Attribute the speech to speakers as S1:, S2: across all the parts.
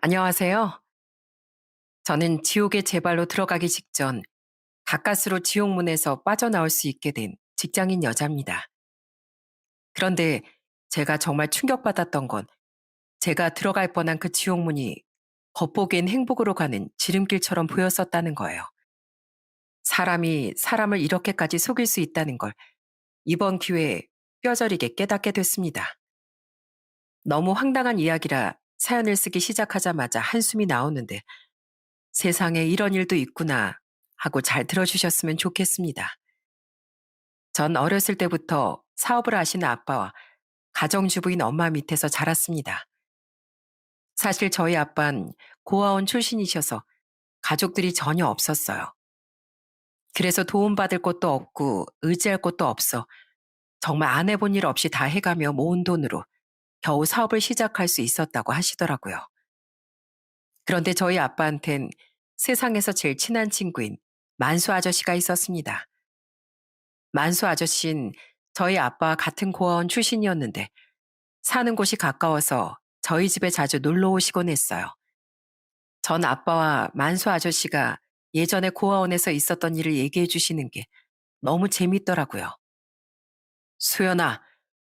S1: 안녕하세요. 저는 지옥의 제발로 들어가기 직전 가까스로 지옥문에서 빠져나올 수 있게 된 직장인 여자입니다. 그런데 제가 정말 충격받았던 건 제가 들어갈 뻔한 그 지옥문이 겉보기엔 행복으로 가는 지름길처럼 보였었다는 거예요. 사람이 사람을 이렇게까지 속일 수 있다는 걸 이번 기회에 뼈저리게 깨닫게 됐습니다. 너무 황당한 이야기라 사연을 쓰기 시작하자마자 한숨이 나오는데 세상에 이런 일도 있구나 하고 잘 들어주셨으면 좋겠습니다. 전 어렸을 때부터 사업을 하시는 아빠와 가정주부인 엄마 밑에서 자랐습니다. 사실 저희 아빠는 고아원 출신이셔서 가족들이 전혀 없었어요. 그래서 도움받을 곳도 없고 의지할 곳도 없어 정말 안 해본 일 없이 다 해가며 모은 돈으로 겨우 사업을 시작할 수 있었다고 하시더라고요. 그런데 저희 아빠한텐 세상에서 제일 친한 친구인 만수 아저씨가 있었습니다. 만수 아저씨는 저희 아빠와 같은 고아원 출신이었는데 사는 곳이 가까워서 저희 집에 자주 놀러 오시곤 했어요. 전 아빠와 만수 아저씨가 예전에 고아원에서 있었던 일을 얘기해 주시는 게 너무 재밌더라고요. 수연아,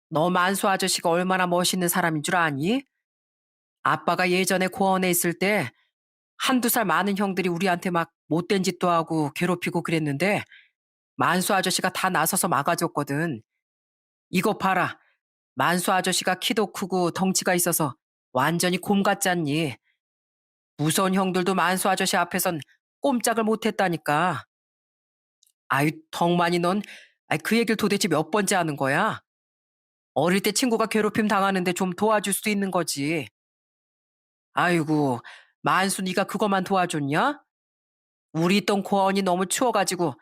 S1: 너 만수 아저씨가 얼마나 멋있는 사람인 줄 아니? 아빠가 예전에 고아원에 있을 때 한두 살 많은 형들이 우리한테 막 못된 짓도 하고 괴롭히고 그랬는데 만수 아저씨가 다 나서서 막아줬거든. 이거 봐라. 만수 아저씨가 키도 크고 덩치가 있어서 완전히 곰 같지 않니? 무서운 형들도 만수 아저씨 앞에선 꼼짝을 못했다니까. 아유, 덕만이 넌 그 얘기를 도대체 몇 번째 하는 거야? 어릴 때 친구가 괴롭힘 당하는데 좀 도와줄 수도 있는 거지. 아이고, 만수 네가 그거만 도와줬냐? 우리 있던 고아원이 너무 추워가지고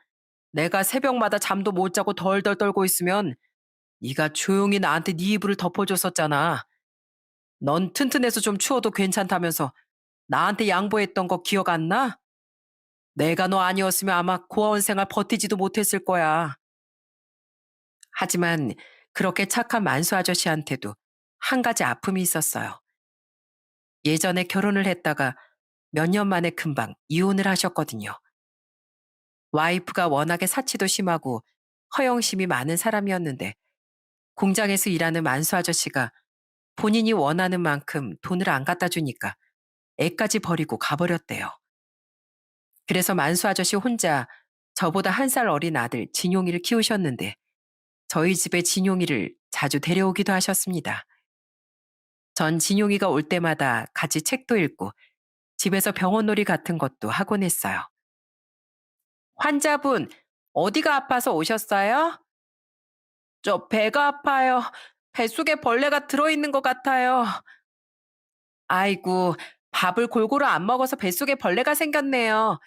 S1: 내가 새벽마다 잠도 못 자고 덜덜 떨고 있으면 네가 조용히 나한테 네 이불을 덮어줬었잖아. 넌 튼튼해서 좀 추워도 괜찮다면서 나한테 양보했던 거 기억 안 나? 내가 너 아니었으면 아마 고아원 생활 버티지도 못했을 거야. 하지만 그렇게 착한 만수 아저씨한테도 한 가지 아픔이 있었어요. 예전에 결혼을 했다가 몇 년 만에 금방 이혼을 하셨거든요. 와이프가 워낙에 사치도 심하고 허영심이 많은 사람이었는데 공장에서 일하는 만수 아저씨가 본인이 원하는 만큼 돈을 안 갖다 주니까 애까지 버리고 가버렸대요. 그래서 만수 아저씨 혼자 저보다 한 살 어린 아들 진용이를 키우셨는데 저희 집에 진용이를 자주 데려오기도 하셨습니다. 전 진용이가 올 때마다 같이 책도 읽고 집에서 병원놀이 같은 것도 하곤 했어요. 환자분, 어디가 아파서 오셨어요? 저 배가 아파요. 뱃속에 벌레가 들어있는 것 같아요. 아이고, 밥을 골고루 안 먹어서 뱃속에 벌레가 생겼네요.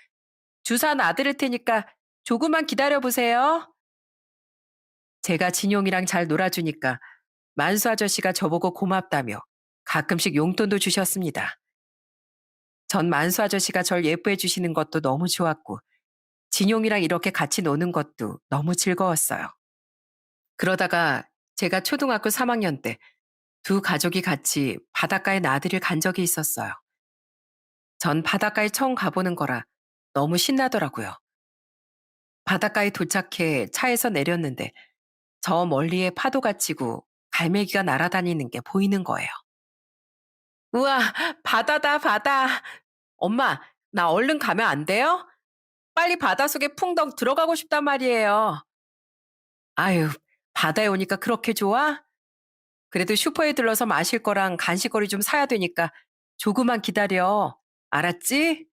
S1: 주사 놔드릴 테니까 조금만 기다려 보세요. 제가 진용이랑 잘 놀아주니까 만수 아저씨가 저보고 고맙다며 가끔씩 용돈도 주셨습니다. 전 만수 아저씨가 절 예뻐해 주시는 것도 너무 좋았고 진용이랑 이렇게 같이 노는 것도 너무 즐거웠어요. 그러다가 제가 초등학교 3학년 때 두 가족이 같이 바닷가에 나들이를 간 적이 있었어요. 전 바닷가에 처음 가보는 거라 너무 신나더라고요. 바닷가에 도착해 차에서 내렸는데 저 멀리에 파도가 치고 갈매기가 날아다니는 게 보이는 거예요. 우와, 바다다, 바다. 엄마, 나 얼른 가면 안 돼요? 빨리 바닷속에 풍덩 들어가고 싶단 말이에요. 아유, 바다에 오니까 그렇게 좋아? 그래도 슈퍼에 들러서 마실 거랑 간식거리 좀 사야 되니까 조금만 기다려. 알았지?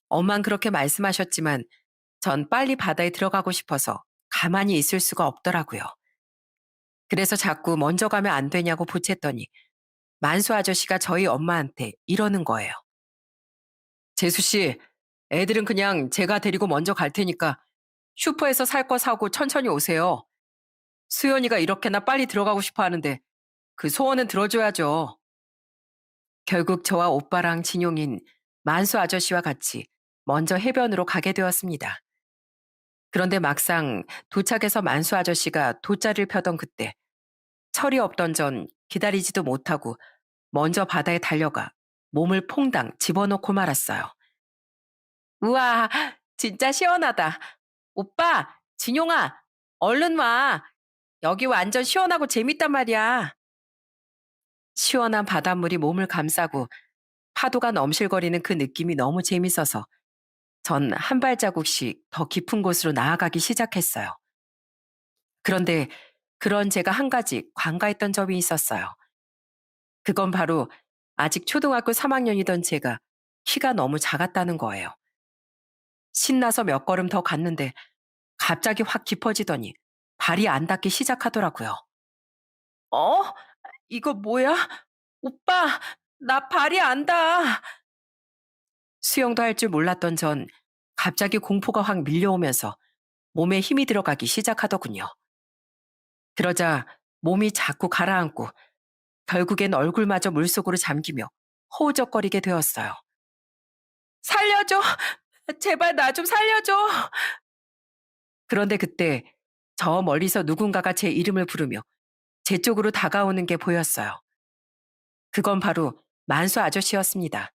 S1: 엄만 그렇게 말씀하셨지만 전 빨리 바다에 들어가고 싶어서 가만히 있을 수가 없더라고요. 그래서 자꾸 먼저 가면 안 되냐고 보챘더니 만수 아저씨가 저희 엄마한테 이러는 거예요. 재수 씨, 애들은 그냥 제가 데리고 먼저 갈 테니까 슈퍼에서 살 거 사고 천천히 오세요. 수연이가 이렇게나 빨리 들어가고 싶어 하는데 그 소원은 들어줘야죠. 결국 저와 오빠랑 진용인 만수 아저씨와 같이 먼저 해변으로 가게 되었습니다. 그런데 막상 도착해서 만수 아저씨가 돗자리를 펴던 그때 철이 없던 전 기다리지도 못하고 먼저 바다에 달려가 몸을 퐁당 집어넣고 말았어요. 우와, 진짜 시원하다. 오빠, 진용아, 얼른 와. 여기 완전 시원하고 재밌단 말이야. 시원한 바닷물이 몸을 감싸고 파도가 넘실거리는 그 느낌이 너무 재밌어서 전 한 발자국씩 더 깊은 곳으로 나아가기 시작했어요. 그런데 그런 제가 한 가지 관가했던 점이 있었어요. 그건 바로 아직 초등학교 3학년이던 제가 키가 너무 작았다는 거예요. 신나서 몇 걸음 더 갔는데 갑자기 확 깊어지더니 발이 안 닿기 시작하더라고요. 어? 이거 뭐야? 오빠, 나 발이 안 닿아. 수영도 할 줄 몰랐던 전 갑자기 공포가 확 밀려오면서 몸에 힘이 들어가기 시작하더군요. 그러자 몸이 자꾸 가라앉고 결국엔 얼굴마저 물속으로 잠기며 허우적거리게 되었어요. 살려줘! 제발 나 좀 살려줘! 그런데 그때 저 멀리서 누군가가 제 이름을 부르며 제 쪽으로 다가오는 게 보였어요. 그건 바로 만수 아저씨였습니다.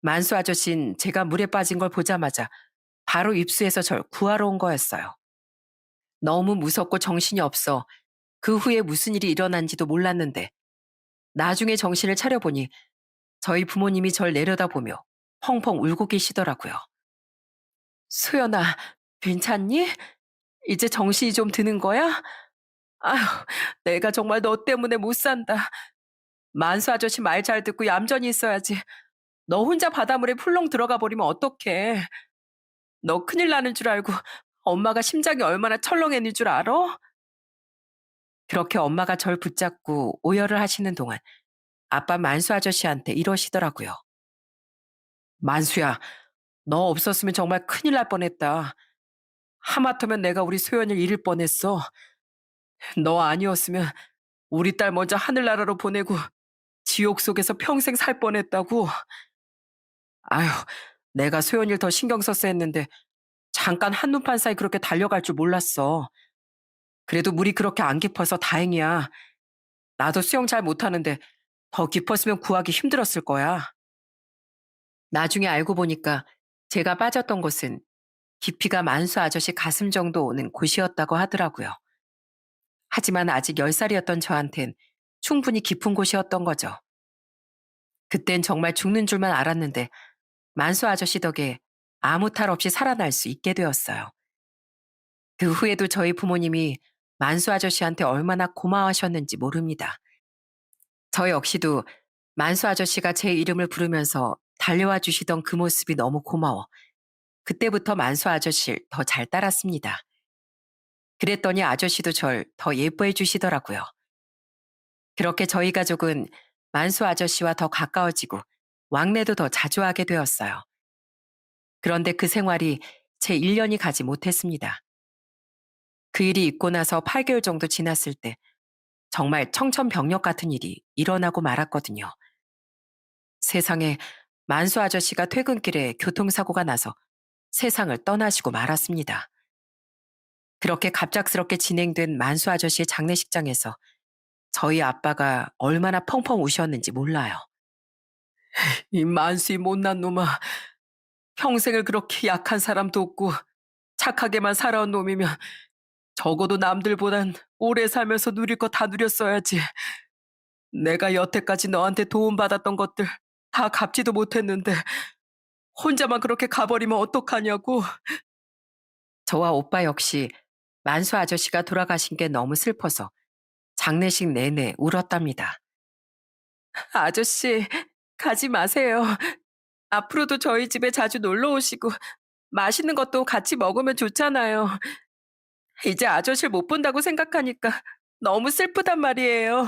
S1: 만수 아저씨는 제가 물에 빠진 걸 보자마자 바로 입수해서 절 구하러 온 거였어요. 너무 무섭고 정신이 없어 그 후에 무슨 일이 일어난지도 몰랐는데 나중에 정신을 차려보니 저희 부모님이 절 내려다보며 펑펑 울고 계시더라고요. 소연아, 괜찮니? 이제 정신이 좀 드는 거야? 아휴, 내가 정말 너 때문에 못 산다. 만수 아저씨 말 잘 듣고 얌전히 있어야지. 너 혼자 바닷물에 풀렁 들어가 버리면 어떡해. 너 큰일 나는 줄 알고 엄마가 심장이 얼마나 철렁했는 줄 알아? 그렇게 엄마가 절 붙잡고 오열을 하시는 동안 아빠 만수 아저씨한테 이러시더라고요. 만수야, 너 없었으면 정말 큰일 날 뻔했다. 하마터면 내가 우리 소연을 잃을 뻔했어. 너 아니었으면 우리 딸 먼저 하늘나라로 보내고 지옥 속에서 평생 살 뻔했다고. 아휴, 내가 소연이를 더 신경 썼어 했는데 잠깐 한눈판 사이 그렇게 달려갈 줄 몰랐어. 그래도 물이 그렇게 안 깊어서 다행이야. 나도 수영 잘 못하는데 더 깊었으면 구하기 힘들었을 거야. 나중에 알고 보니까 제가 빠졌던 곳은 깊이가 만수 아저씨 가슴 정도 오는 곳이었다고 하더라고요. 하지만 아직 10살이었던 저한텐 충분히 깊은 곳이었던 거죠. 그땐 정말 죽는 줄만 알았는데 만수 아저씨 덕에 아무 탈 없이 살아날 수 있게 되었어요. 그 후에도 저희 부모님이 만수 아저씨한테 얼마나 고마워하셨는지 모릅니다. 저 역시도 만수 아저씨가 제 이름을 부르면서 달려와 주시던 그 모습이 너무 고마워 그때부터 만수 아저씨를 더 잘 따랐습니다. 그랬더니 아저씨도 절 더 예뻐해 주시더라고요. 그렇게 저희 가족은 만수 아저씨와 더 가까워지고 왕래도 더 자주 하게 되었어요. 그런데 그 생활이 제 1년이 가지 못했습니다. 그 일이 있고 나서 8개월 정도 지났을 때 정말 청천벽력 같은 일이 일어나고 말았거든요. 세상에 만수 아저씨가 퇴근길에 교통사고가 나서 세상을 떠나시고 말았습니다. 그렇게 갑작스럽게 진행된 만수 아저씨의 장례식장에서 저희 아빠가 얼마나 펑펑 우셨는지 몰라요. 이 만수이 못난 놈아. 평생을 그렇게 약한 사람도 없고 착하게만 살아온 놈이면 적어도 남들보단 오래 살면서 누릴 거 다 누렸어야지. 내가 여태까지 너한테 도움받았던 것들 다 갚지도 못했는데 혼자만 그렇게 가버리면 어떡하냐고. 저와 오빠 역시 만수 아저씨가 돌아가신 게 너무 슬퍼서 장례식 내내 울었답니다. 아저씨, 가지 마세요. 앞으로도 저희 집에 자주 놀러 오시고 맛있는 것도 같이 먹으면 좋잖아요. 이제 아저씨를 못 본다고 생각하니까 너무 슬프단 말이에요.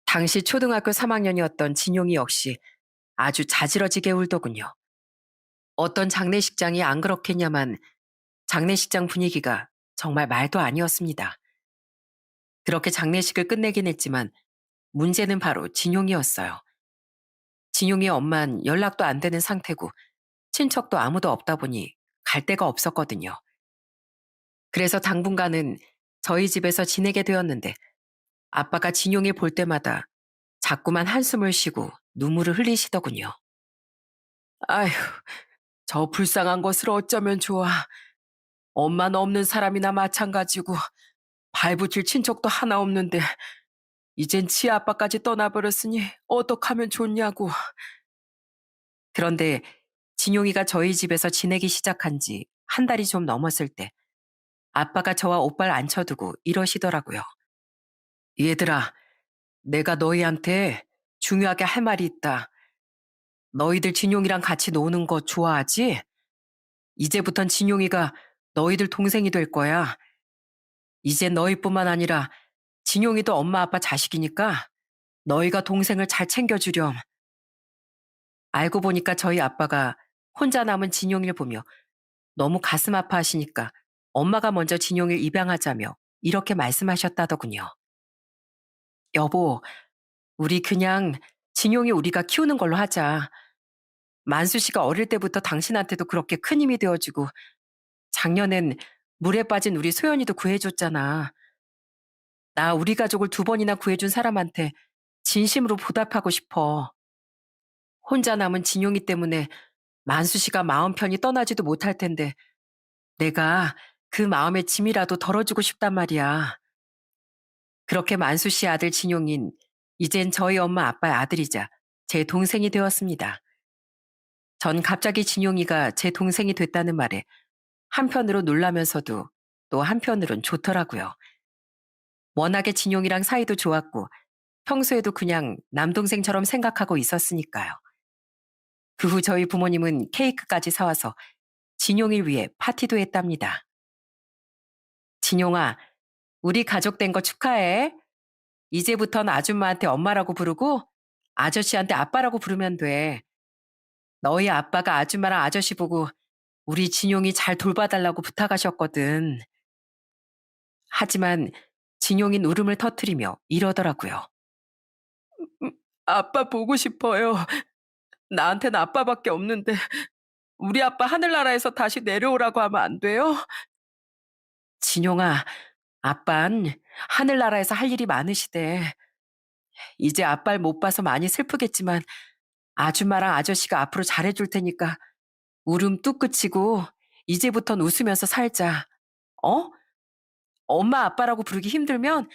S1: 당시 초등학교 3학년이었던 진용이 역시 아주 자지러지게 울더군요. 어떤 장례식장이 안 그렇겠냐만 장례식장 분위기가 정말 말도 아니었습니다. 그렇게 장례식을 끝내긴 했지만 문제는 바로 진용이었어요. 진용이 엄만 연락도 안 되는 상태고 친척도 아무도 없다 보니 갈 데가 없었거든요. 그래서 당분간은 저희 집에서 지내게 되었는데 아빠가 진용이 볼 때마다 자꾸만 한숨을 쉬고 눈물을 흘리시더군요. 아휴, 저 불쌍한 것을 어쩌면 좋아. 엄마는 없는 사람이나 마찬가지고 발붙일 친척도 하나 없는데 이젠 치아아빠까지 떠나버렸으니 어떡하면 좋냐고. 그런데 진용이가 저희 집에서 지내기 시작한 지 한 달이 좀 넘었을 때 아빠가 저와 오빠를 앉혀두고 이러시더라고요. 얘들아, 내가 너희한테 중요하게 할 말이 있다. 너희들 진용이랑 같이 노는 거 좋아하지? 이제부턴 진용이가 너희들 동생이 될 거야. 이제 너희뿐만 아니라 진용이도 엄마 아빠 자식이니까 너희가 동생을 잘 챙겨주렴. 알고 보니까 저희 아빠가 혼자 남은 진용이를 보며 너무 가슴 아파하시니까 엄마가 먼저 진용이를 입양하자며 이렇게 말씀하셨다더군요. 여보, 우리 그냥 진용이 우리가 키우는 걸로 하자. 만수 씨가 어릴 때부터 당신한테도 그렇게 큰 힘이 되어주고 작년엔 물에 빠진 우리 소연이도 구해줬잖아. 나 우리 가족을 두 번이나 구해준 사람한테 진심으로 보답하고 싶어. 혼자 남은 진용이 때문에 만수 씨가 마음 편히 떠나지도 못할 텐데 내가 그 마음의 짐이라도 덜어주고 싶단 말이야. 그렇게 만수 씨 아들 진용인 이젠 저희 엄마 아빠의 아들이자 제 동생이 되었습니다. 전 갑자기 진용이가 제 동생이 됐다는 말에 한편으로 놀라면서도 또 한편으론 좋더라고요. 워낙에 진용이랑 사이도 좋았고 평소에도 그냥 남동생처럼 생각하고 있었으니까요. 그 후 저희 부모님은 케이크까지 사와서 진용이를 위해 파티도 했답니다. 진용아, 우리 가족 된 거 축하해. 이제부턴 아줌마한테 엄마라고 부르고 아저씨한테 아빠라고 부르면 돼. 너희 아빠가 아줌마랑 아저씨 보고 우리 진용이 잘 돌봐달라고 부탁하셨거든. 하지만 진용인 울음을 터뜨리며 이러더라고요. 아빠 보고 싶어요. 나한테는 아빠밖에 없는데 우리 아빠 하늘나라에서 다시 내려오라고 하면 안 돼요? 진용아, 아빤 하늘나라에서 할 일이 많으시대. 이제 아빠를 못 봐서 많이 슬프겠지만 아줌마랑 아저씨가 앞으로 잘해줄 테니까 울음 뚝 그치고 이제부턴 웃으면서 살자. 어? 엄마 아빠라고 부르기 힘들면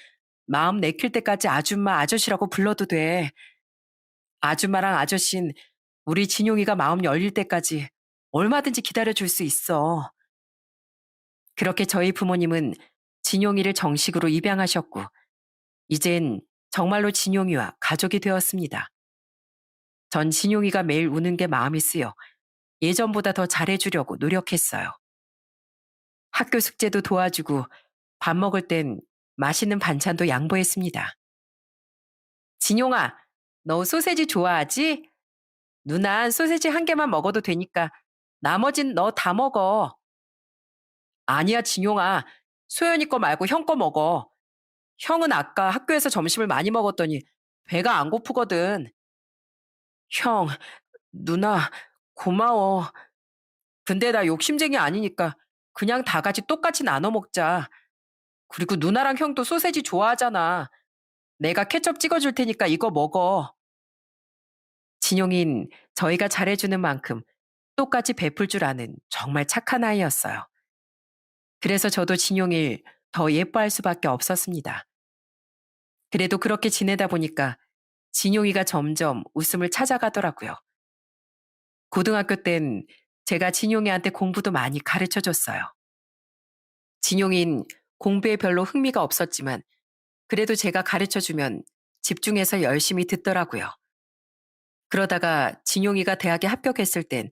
S1: 마음 내킬 때까지 아줌마 아저씨라고 불러도 돼. 아줌마랑 아저씨는 우리 진용이가 마음 열릴 때까지 얼마든지 기다려줄 수 있어. 그렇게 저희 부모님은 진용이를 정식으로 입양하셨고 이젠 정말로 진용이와 가족이 되었습니다. 전 진용이가 매일 우는 게 마음이 쓰여 예전보다 더 잘해주려고 노력했어요. 학교 숙제도 도와주고 밥 먹을 땐 맛있는 반찬도 양보했습니다. 진용아, 너 소세지 좋아하지? 누난 소세지 한 개만 먹어도 되니까 나머진 너 다 먹어. 아니야, 진용아. 소연이 거 말고 형 거 먹어. 형은 아까 학교에서 점심을 많이 먹었더니 배가 안 고프거든. 형, 누나, 고마워. 근데 나 욕심쟁이 아니니까 그냥 다 같이 똑같이 나눠 먹자. 그리고 누나랑 형도 소세지 좋아하잖아. 내가 케첩 찍어줄 테니까 이거 먹어. 진용인 저희가 잘해주는 만큼 똑같이 베풀 줄 아는 정말 착한 아이였어요. 그래서 저도 진용일 더 예뻐할 수밖에 없었습니다. 그래도 그렇게 지내다 보니까 진용이가 점점 웃음을 찾아가더라고요. 고등학교 땐 제가 진용이한테 공부도 많이 가르쳐 줬어요. 진용인 공부에 별로 흥미가 없었지만 그래도 제가 가르쳐 주면 집중해서 열심히 듣더라고요. 그러다가 진용이가 대학에 합격했을 땐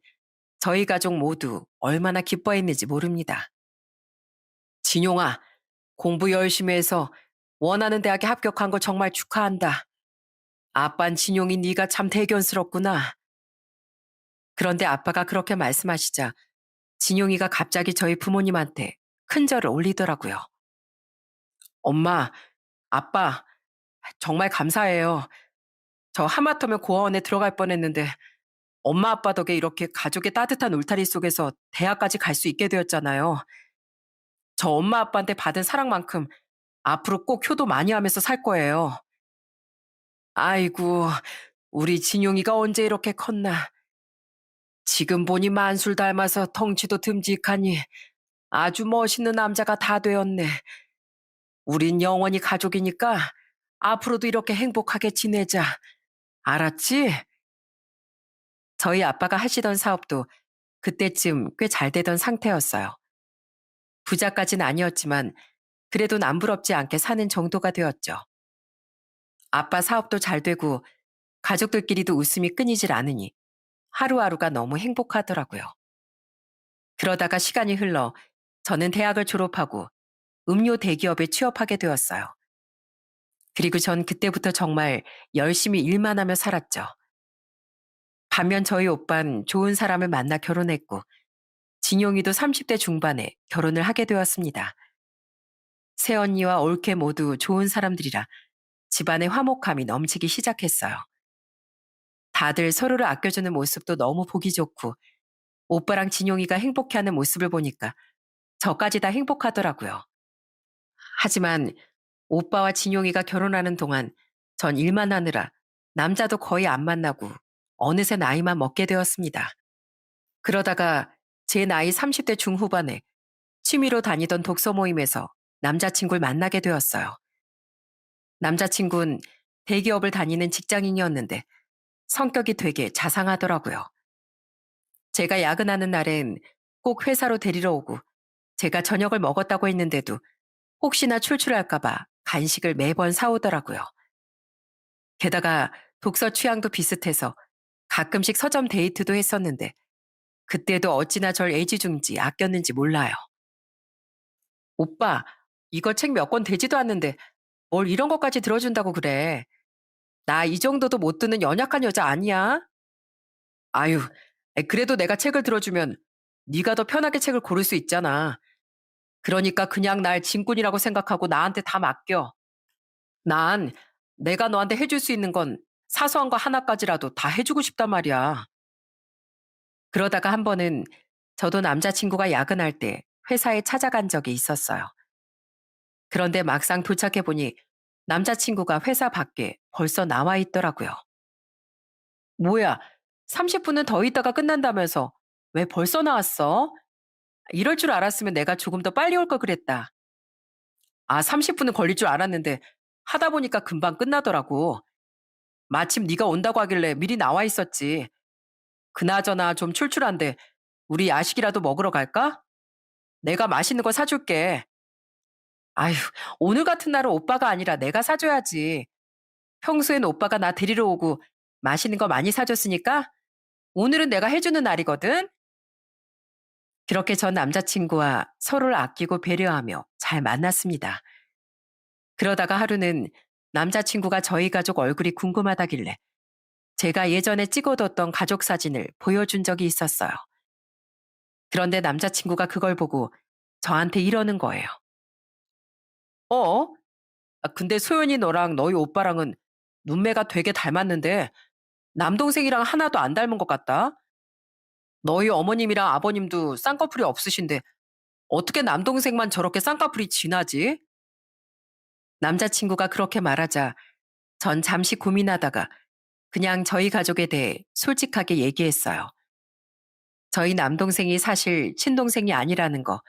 S1: 저희 가족 모두 얼마나 기뻐했는지 모릅니다. 진용아, 공부 열심히 해서 원하는 대학에 합격한 거 정말 축하한다. 아빤 진용이 네가 참 대견스럽구나. 그런데 아빠가 그렇게 말씀하시자 진용이가 갑자기 저희 부모님한테 큰절을 올리더라고요. 엄마, 아빠, 정말 감사해요. 저 하마터면 고아원에 들어갈 뻔했는데 엄마 아빠 덕에 이렇게 가족의 따뜻한 울타리 속에서 대학까지 갈 수 있게 되었잖아요. 저 엄마 아빠한테 받은 사랑만큼 앞으로 꼭 효도 많이 하면서 살 거예요. 아이고, 우리 진용이가 언제 이렇게 컸나. 지금 보니 만술 닮아서 덩치도 듬직하니 아주 멋있는 남자가 다 되었네. 우린 영원히 가족이니까 앞으로도 이렇게 행복하게 지내자. 알았지? 저희 아빠가 하시던 사업도 그때쯤 꽤 잘 되던 상태였어요. 부자까진 아니었지만 그래도 남부럽지 않게 사는 정도가 되었죠. 아빠 사업도 잘 되고 가족들끼리도 웃음이 끊이질 않으니 하루하루가 너무 행복하더라고요. 그러다가 시간이 흘러 저는 대학을 졸업하고 음료 대기업에 취업하게 되었어요. 그리고 전 그때부터 정말 열심히 일만 하며 살았죠. 반면 저희 오빤 좋은 사람을 만나 결혼했고 진용이도 30대 중반에 결혼을 하게 되었습니다. 새언니와 올케 모두 좋은 사람들이라 집안의 화목함이 넘치기 시작했어요. 다들 서로를 아껴주는 모습도 너무 보기 좋고 오빠랑 진용이가 행복해하는 모습을 보니까 저까지 다 행복하더라고요. 하지만 오빠와 진용이가 결혼하는 동안 전 일만 하느라 남자도 거의 안 만나고 어느새 나이만 먹게 되었습니다. 그러다가 제 나이 30대 중후반에 취미로 다니던 독서 모임에서 남자친구를 만나게 되었어요. 남자친구는 대기업을 다니는 직장인이었는데 성격이 되게 자상하더라고요. 제가 야근하는 날엔 꼭 회사로 데리러 오고 제가 저녁을 먹었다고 했는데도 혹시나 출출할까봐 간식을 매번 사오더라고요. 게다가 독서 취향도 비슷해서 가끔씩 서점 데이트도 했었는데 그때도 어찌나 절 애지중지 아꼈는지 몰라요. 오빠, 이거 책 몇 권 되지도 않는데 뭘 이런 것까지 들어준다고 그래. 나 이 정도도 못 듣는 연약한 여자 아니야? 아유, 그래도 내가 책을 들어주면 네가 더 편하게 책을 고를 수 있잖아. 그러니까 그냥 날 짐꾼이라고 생각하고 나한테 다 맡겨. 난 내가 너한테 해줄 수 있는 건 사소한 거 하나까지라도 다 해주고 싶단 말이야. 그러다가 한 번은 저도 남자친구가 야근할 때 회사에 찾아간 적이 있었어요. 그런데 막상 도착해보니 남자친구가 회사 밖에 벌써 나와 있더라고요. 뭐야, 30분은 더 있다가 끝난다면서 왜 벌써 나왔어? 이럴 줄 알았으면 내가 조금 더 빨리 올 걸 그랬다. 아, 30분은 걸릴 줄 알았는데 하다 보니까 금방 끝나더라고. 마침 네가 온다고 하길래 미리 나와 있었지. 그나저나 좀 출출한데 우리 야식이라도 먹으러 갈까? 내가 맛있는 거 사줄게. 아휴, 오늘 같은 날은 오빠가 아니라 내가 사줘야지. 평소엔 오빠가 나 데리러 오고 맛있는 거 많이 사줬으니까 오늘은 내가 해주는 날이거든. 그렇게 전 남자친구와 서로를 아끼고 배려하며 잘 만났습니다. 그러다가 하루는 남자친구가 저희 가족 얼굴이 궁금하다길래 제가 예전에 찍어뒀던 가족 사진을 보여준 적이 있었어요. 그런데 남자친구가 그걸 보고 저한테 이러는 거예요. 어? 근데 소연이 너랑 너희 오빠랑은 눈매가 되게 닮았는데 남동생이랑 하나도 안 닮은 것 같다? 너희 어머님이랑 아버님도 쌍꺼풀이 없으신데 어떻게 남동생만 저렇게 쌍꺼풀이 진하지? 남자친구가 그렇게 말하자 전 잠시 고민하다가 그냥 저희 가족에 대해 솔직하게 얘기했어요. 저희 남동생이 사실 친동생이 아니라는 거,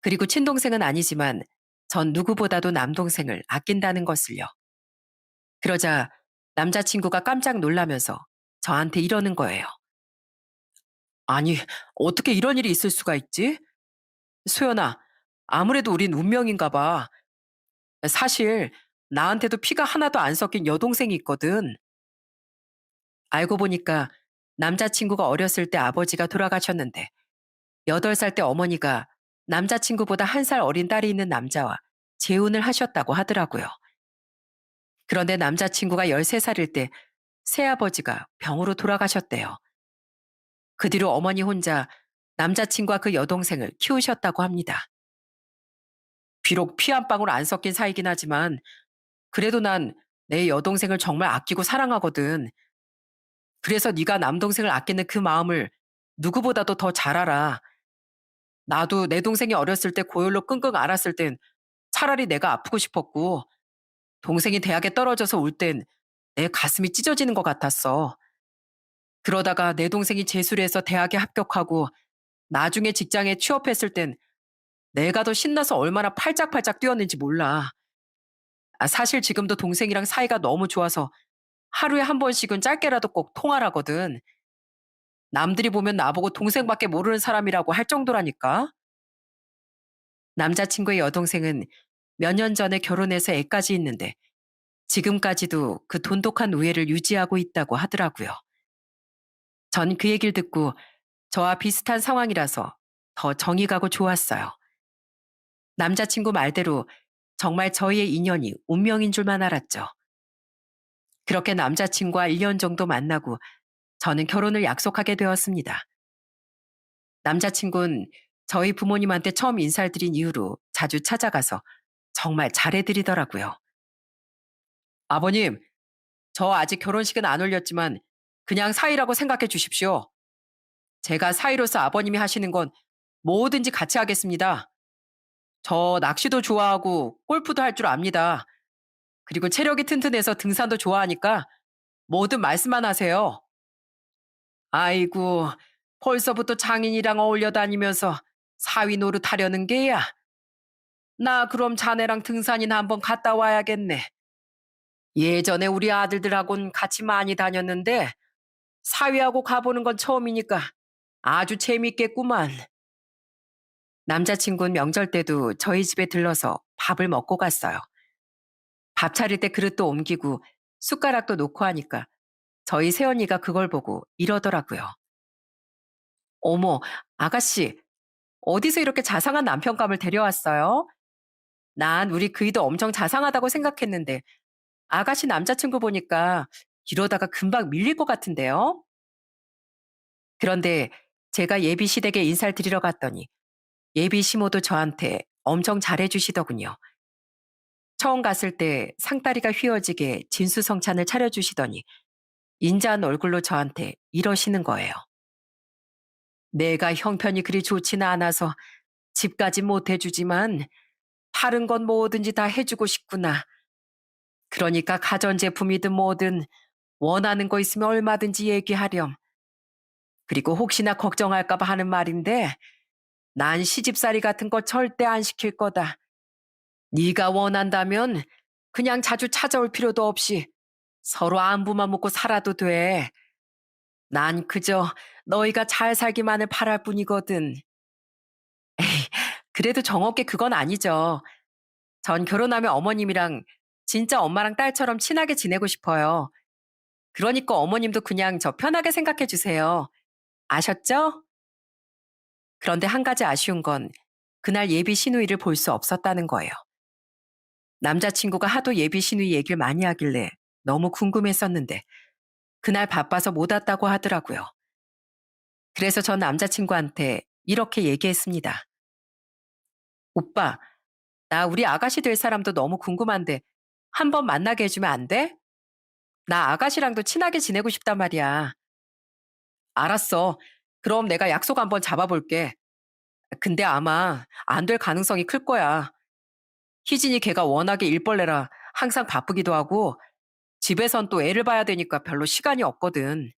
S1: 그리고 친동생은 아니지만 전 누구보다도 남동생을 아낀다는 것을요. 그러자 남자친구가 깜짝 놀라면서 저한테 이러는 거예요. 아니, 어떻게 이런 일이 있을 수가 있지? 소연아, 아무래도 우린 운명인가 봐. 사실 나한테도 피가 하나도 안 섞인 여동생이 있거든. 알고 보니까 남자친구가 어렸을 때 아버지가 돌아가셨는데 8살 때 어머니가 남자친구보다 1살 어린 딸이 있는 남자와 재혼을 하셨다고 하더라고요. 그런데 남자친구가 13살일 때 새아버지가 병으로 돌아가셨대요. 그 뒤로 어머니 혼자 남자친구와 그 여동생을 키우셨다고 합니다. 비록 피 한 방울 안 섞인 사이긴 하지만 그래도 난 내 여동생을 정말 아끼고 사랑하거든. 그래서 네가 남동생을 아끼는 그 마음을 누구보다도 더 잘 알아. 나도 내 동생이 어렸을 때 고열로 끙끙 앓았을 땐 차라리 내가 아프고 싶었고 동생이 대학에 떨어져서 울 땐 내 가슴이 찢어지는 것 같았어. 그러다가 내 동생이 재수를 해서 대학에 합격하고 나중에 직장에 취업했을 땐 내가 더 신나서 얼마나 팔짝팔짝 뛰었는지 몰라. 사실 지금도 동생이랑 사이가 너무 좋아서 하루에 한 번씩은 짧게라도 꼭 통화를 하거든. 남들이 보면 나보고 동생밖에 모르는 사람이라고 할 정도라니까. 남자친구의 여동생은 몇 년 전에 결혼해서 애까지 있는데 지금까지도 그 돈독한 우애를 유지하고 있다고 하더라고요. 전 그 얘기를 듣고 저와 비슷한 상황이라서 더 정이 가고 좋았어요. 남자친구 말대로 정말 저희의 인연이 운명인 줄만 알았죠. 그렇게 남자친구와 1년 정도 만나고 저는 결혼을 약속하게 되었습니다. 남자친구는 저희 부모님한테 처음 인사를 드린 이후로 자주 찾아가서 정말 잘해드리더라고요. 아버님, 저 아직 결혼식은 안 올렸지만 그냥 사이라고 생각해 주십시오. 제가 사이로서 아버님이 하시는 건 뭐든지 같이 하겠습니다. 저 낚시도 좋아하고 골프도 할 줄 압니다. 그리고 체력이 튼튼해서 등산도 좋아하니까 뭐든 말씀만 하세요. 아이고, 벌써부터 장인이랑 어울려 다니면서 사위 노릇하려는 게야. 나 그럼 자네랑 등산이나 한번 갔다 와야겠네. 예전에 우리 아들들하고는 같이 많이 다녔는데 사위하고 가보는 건 처음이니까 아주 재밌겠구만. 남자친구는 명절 때도 저희 집에 들러서 밥을 먹고 갔어요. 밥 차릴 때 그릇도 옮기고 숟가락도 놓고 하니까 저희 새언니가 그걸 보고 이러더라고요. 어머, 아가씨, 어디서 이렇게 자상한 남편감을 데려왔어요? 난 우리 그이도 엄청 자상하다고 생각했는데 아가씨 남자친구 보니까 이러다가 금방 밀릴 것 같은데요? 그런데 제가 예비 시댁에 인사를 드리러 갔더니 예비 시모도 저한테 엄청 잘해주시더군요. 처음 갔을 때 상다리가 휘어지게 진수성찬을 차려주시더니 인자한 얼굴로 저한테 이러시는 거예요. 내가 형편이 그리 좋지는 않아서 집까지 못 해주지만 다른 건 뭐든지 다 해주고 싶구나. 그러니까 가전제품이든 뭐든 원하는 거 있으면 얼마든지 얘기하렴. 그리고 혹시나 걱정할까봐 하는 말인데 난 시집살이 같은 거 절대 안 시킬 거다. 네가 원한다면 그냥 자주 찾아올 필요도 없이 서로 안부만 묻고 살아도 돼. 난 그저 너희가 잘 살기만을 바랄 뿐이거든. 그래도 정없게 그건 아니죠. 전 결혼하면 어머님이랑 진짜 엄마랑 딸처럼 친하게 지내고 싶어요. 그러니까 어머님도 그냥 저 편하게 생각해 주세요. 아셨죠? 그런데 한 가지 아쉬운 건 그날 예비 시누이를 볼 수 없었다는 거예요. 남자친구가 하도 예비 시누이 얘기를 많이 하길래 너무 궁금했었는데 그날 바빠서 못 왔다고 하더라고요. 그래서 전 남자친구한테 이렇게 얘기했습니다. 오빠, 나 우리 아가씨 될 사람도 너무 궁금한데 한번 만나게 해주면 안 돼? 나 아가씨랑도 친하게 지내고 싶단 말이야. 알았어. 그럼 내가 약속 한번 잡아볼게. 근데 아마 안 될 가능성이 클 거야. 희진이 걔가 워낙에 일벌레라 항상 바쁘기도 하고 집에선 또 애를 봐야 되니까 별로 시간이 없거든.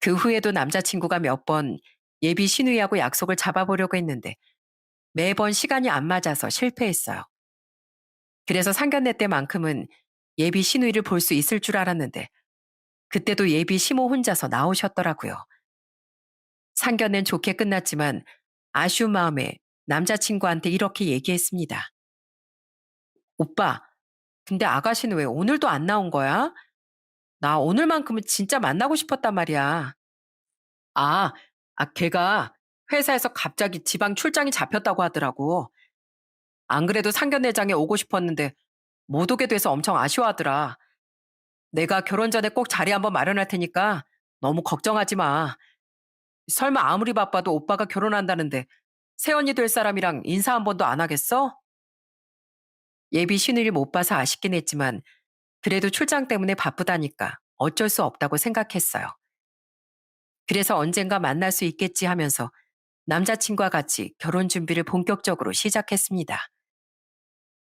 S1: 그 후에도 남자친구가 몇 번 예비 시누이하고 약속을 잡아보려고 했는데 매번 시간이 안 맞아서 실패했어요. 그래서 상견례 때만큼은 예비 시누이를 볼 수 있을 줄 알았는데 그때도 예비 시모 혼자서 나오셨더라고요. 상견례는 좋게 끝났지만 아쉬운 마음에 남자친구한테 이렇게 얘기했습니다. 오빠, 근데 아가씨는 왜 오늘도 안 나온 거야? 나 오늘만큼은 진짜 만나고 싶었단 말이야. 아, 걔가 회사에서 갑자기 지방 출장이 잡혔다고 하더라고. 안 그래도 상견례장에 오고 싶었는데 못 오게 돼서 엄청 아쉬워하더라. 내가 결혼 전에 꼭 자리 한번 마련할 테니까 너무 걱정하지 마. 설마 아무리 바빠도 오빠가 결혼한다는데 새언니 될 사람이랑 인사 한 번도 안 하겠어? 예비 신우를 못 봐서 아쉽긴 했지만 그래도 출장 때문에 바쁘다니까 어쩔 수 없다고 생각했어요. 그래서 언젠가 만날 수 있겠지 하면서 남자친구와 같이 결혼 준비를 본격적으로 시작했습니다.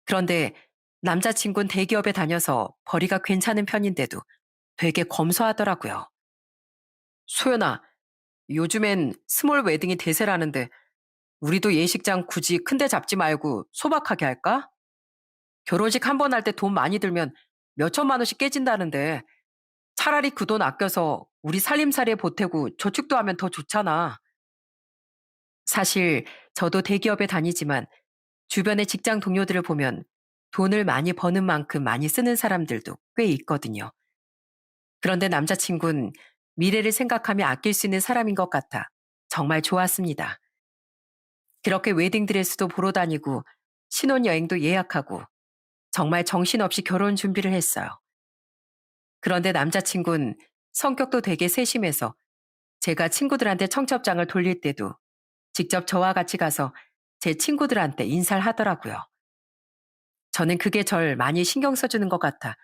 S1: 그런데 남자친구는 대기업에 다녀서 벌이가 괜찮은 편인데도 되게 검소하더라고요. 소연아, 요즘엔 스몰 웨딩이 대세라는데 우리도 예식장 굳이 큰데 잡지 말고 소박하게 할까? 결혼식 한 번 할 때 돈 많이 들면 몇 천만 원씩 깨진다는데 차라리 그 돈 아껴서 우리 살림살이에 보태고 저축도 하면 더 좋잖아. 사실 저도 대기업에 다니지만 주변의 직장 동료들을 보면 돈을 많이 버는 만큼 많이 쓰는 사람들도 꽤 있거든요. 그런데 남자친구는 미래를 생각하며 아낄 수 있는 사람인 것 같아 정말 좋았습니다. 그렇게 웨딩드레스도 보러 다니고 신혼여행도 예약하고 정말 정신없이 결혼 준비를 했어요. 그런데 남자친구는 성격도 되게 세심해서 제가 친구들한테 청첩장을 돌릴 때도 직접 저와 같이 가서 제 친구들한테 인사를 하더라고요. 저는 그게 절 많이 신경 써주는 것 같아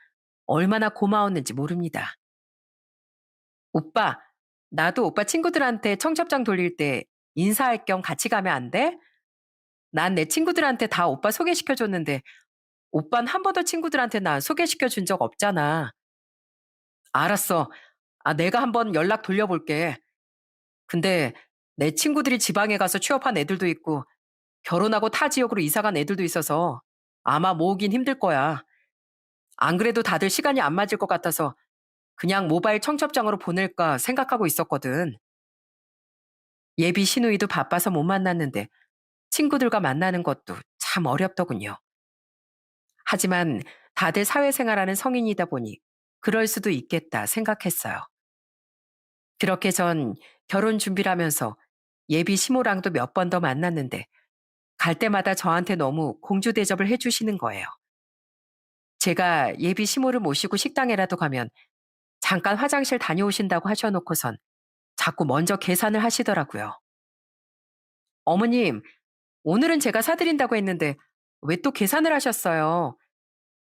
S1: 얼마나 고마웠는지 모릅니다. 오빠, 나도 오빠 친구들한테 청첩장 돌릴 때 인사할 겸 같이 가면 안 돼? 난 내 친구들한테 다 오빠 소개시켜줬는데 오빤 한 번도 친구들한테 나 소개시켜 준 적 없잖아. 알았어. 내가 한번 연락 돌려볼게. 근데 내 친구들이 지방에 가서 취업한 애들도 있고 결혼하고 타 지역으로 이사 간 애들도 있어서 아마 모으긴 힘들 거야. 안 그래도 다들 시간이 안 맞을 것 같아서 그냥 모바일 청첩장으로 보낼까 생각하고 있었거든. 예비 시누이도 바빠서 못 만났는데 친구들과 만나는 것도 참 어렵더군요. 하지만 다들 사회생활하는 성인이다 보니 그럴 수도 있겠다 생각했어요. 그렇게 전 결혼 준비를 하면서 예비 시모랑도 몇 번 더 만났는데 갈 때마다 저한테 너무 공주 대접을 해주시는 거예요. 제가 예비 시모를 모시고 식당에라도 가면 잠깐 화장실 다녀오신다고 하셔놓고선 자꾸 먼저 계산을 하시더라고요. 어머님, 오늘은 제가 사드린다고 했는데 왜 또 계산을 하셨어요?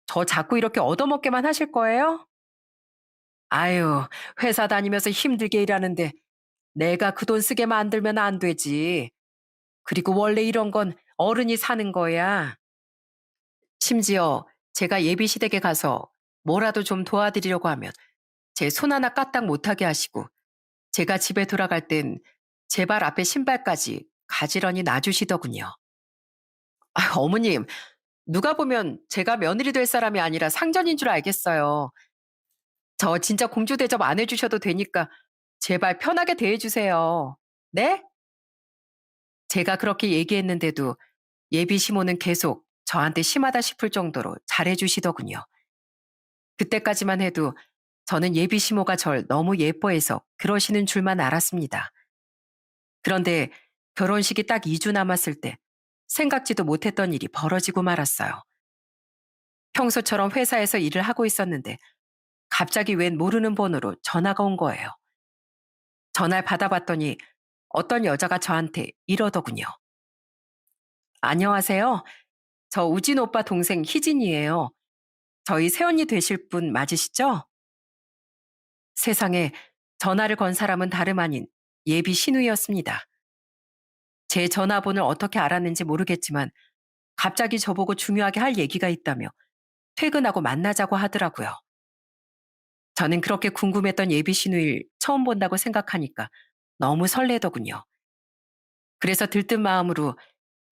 S1: 저 자꾸 이렇게 얻어먹게만 하실 거예요? 아유, 회사 다니면서 힘들게 일하는데 내가 그 돈 쓰게 만들면 안 되지. 그리고 원래 이런 건 어른이 사는 거야. 심지어 제가 예비시댁에 가서 뭐라도 좀 도와드리려고 하면 제 손 하나 까딱 못하게 하시고 제가 집에 돌아갈 땐 제 발 앞에 신발까지 가지런히 놔주시더군요. 어머님, 누가 보면 제가 며느리 될 사람이 아니라 상전인 줄 알겠어요. 저 진짜 공주 대접 안 해주셔도 되니까 제발 편하게 대해주세요. 네? 제가 그렇게 얘기했는데도 예비 시모는 계속 저한테 심하다 싶을 정도로 잘해주시더군요. 그때까지만 해도 저는 예비 시모가 절 너무 예뻐해서 그러시는 줄만 알았습니다. 그런데 결혼식이 딱 2주 남았을 때 생각지도 못했던 일이 벌어지고 말았어요. 평소처럼 회사에서 일을 하고 있었는데 갑자기 웬 모르는 번호로 전화가 온 거예요. 전화를 받아봤더니 어떤 여자가 저한테 이러더군요. 안녕하세요. 저 우진 오빠 동생 희진이에요. 저희 새언니 되실 분 맞으시죠? 세상에 전화를 건 사람은 다름 아닌 예비 신우였습니다. 제 전화번호를 어떻게 알았는지 모르겠지만 갑자기 저보고 중요하게 할 얘기가 있다며 퇴근하고 만나자고 하더라고요. 저는 그렇게 궁금했던 예비 신우일 처음 본다고 생각하니까 너무 설레더군요. 그래서 들뜬 마음으로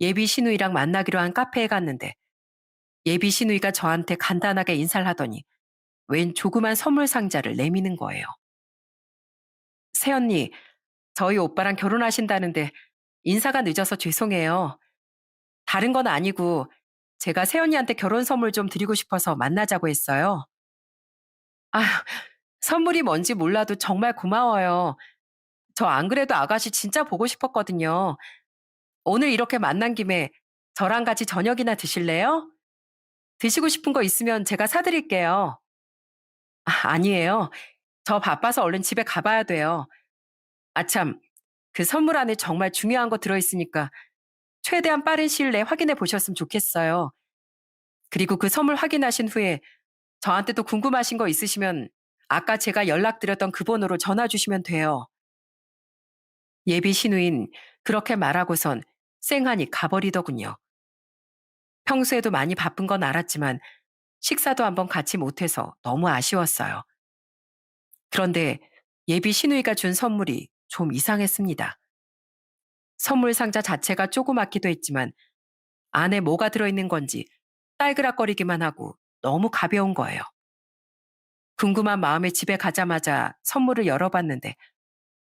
S1: 예비 신우이랑 만나기로 한 카페에 갔는데 예비 신우이가 저한테 간단하게 인사를 하더니 웬 조그만 선물 상자를 내미는 거예요. 새언니, 저희 오빠랑 결혼하신다는데 인사가 늦어서 죄송해요. 다른 건 아니고 제가 새언니한테 결혼 선물 좀 드리고 싶어서 만나자고 했어요. 아, 선물이 뭔지 몰라도 정말 고마워요. 저 안 그래도 아가씨 진짜 보고 싶었거든요. 오늘 이렇게 만난 김에 저랑 같이 저녁이나 드실래요? 드시고 싶은 거 있으면 제가 사드릴게요. 아니에요. 저 바빠서 얼른 집에 가봐야 돼요. 아참, 그 선물 안에 정말 중요한 거 들어있으니까 최대한 빠른 시일 내에 확인해 보셨으면 좋겠어요. 그리고 그 선물 확인하신 후에 저한테 또 궁금하신 거 있으시면 아까 제가 연락드렸던 그 번호로 전화 주시면 돼요. 예비 신우인 그렇게 말하고선 쌩하니 가버리더군요. 평소에도 많이 바쁜 건 알았지만 식사도 한번 같이 못해서 너무 아쉬웠어요. 그런데 예비 시누이가 준 선물이 좀 이상했습니다. 선물 상자 자체가 조그맣기도 했지만 안에 뭐가 들어있는 건지 딸그락거리기만 하고 너무 가벼운 거예요. 궁금한 마음에 집에 가자마자 선물을 열어봤는데